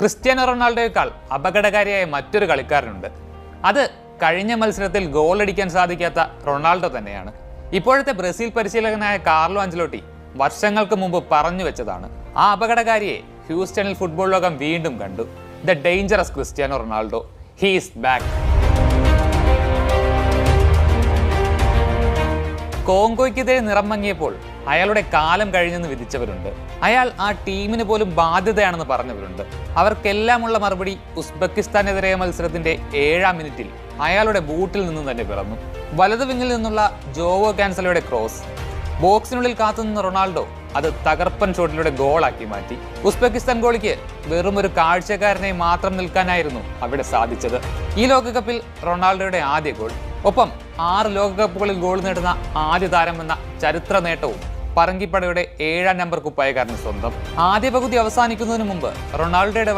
Cristiano റൊണാൾഡോയേക്കാൾ അപകടകാരിയായ മറ്റൊരു കളിക്കാരനുണ്ട്. അത് കഴിഞ്ഞ മത്സരത്തിൽ ഗോളടിക്കാൻ സാധിക്കാത്ത റൊണാൾഡോ തന്നെയാണ്. ഇപ്പോഴത്തെ ബ്രസീൽ പരിശീലകനായ കാർലോ അഞ്ചലോട്ടി വർഷങ്ങൾക്ക് മുമ്പ് പറഞ്ഞു വെച്ചതാണ്. ആ അപകടകാരിയെ ഹ്യൂസ്റ്റണിൽ ഫുട്ബോൾ ലോകം വീണ്ടും കണ്ടു. The dangerous Cristiano Ronaldo, he is back. കോങ്കോയ്ക്കെതിരെ നിറം മങ്ങിയപ്പോൾ അയാളുടെ കാലം കഴിഞ്ഞെന്ന് വിധിച്ചവരുണ്ട്. അയാൾ ആ ടീമിന് പോലും ബാധ്യതയാണെന്ന് പറഞ്ഞവരുണ്ട്. അവർക്കെല്ലാമുള്ള മറുപടി ഉസ്ബെക്കിസ്ഥാനെതിരായ മത്സരത്തിന്റെ 7-ാം മിനിറ്റിൽ അയാളുടെ ബൂട്ടിൽ നിന്ന് തന്നെ പിറന്നു. വലതു വിങ്ങിൽ നിന്നുള്ള ജോവോ കാൻസലോയുടെ ക്രോസ് ബോക്സിനുള്ളിൽ കാത്തുനിന്ന റൊണാൾഡോ അത് തകർപ്പൻ ഷോട്ടിലൂടെ ഗോളാക്കി മാറ്റി. ഉസ്ബെക്കിസ്ഥാൻ ഗോളിക്ക് വെറും ഒരു കാഴ്ചക്കാരനെ മാത്രം നിൽക്കാനായിരുന്നു അവിടെ സാധിച്ചത്. ഈ ലോകകപ്പിൽ റൊണാൾഡോയുടെ ആദ്യ ഗോൾ, ഒപ്പം 6 ലോകകപ്പുകളിൽ ഗോൾ നേടുന്ന ആദ്യ താരമെന്ന ചരിത്ര നേട്ടവും പറങ്കിപ്പടയുടെ 7-ാം നമ്പർ കുപ്പായക്കാരന് സ്വന്തം. ആദ്യ പകുതി അവസാനിക്കുന്നതിന് മുമ്പ് റൊണാൾഡോയുടെ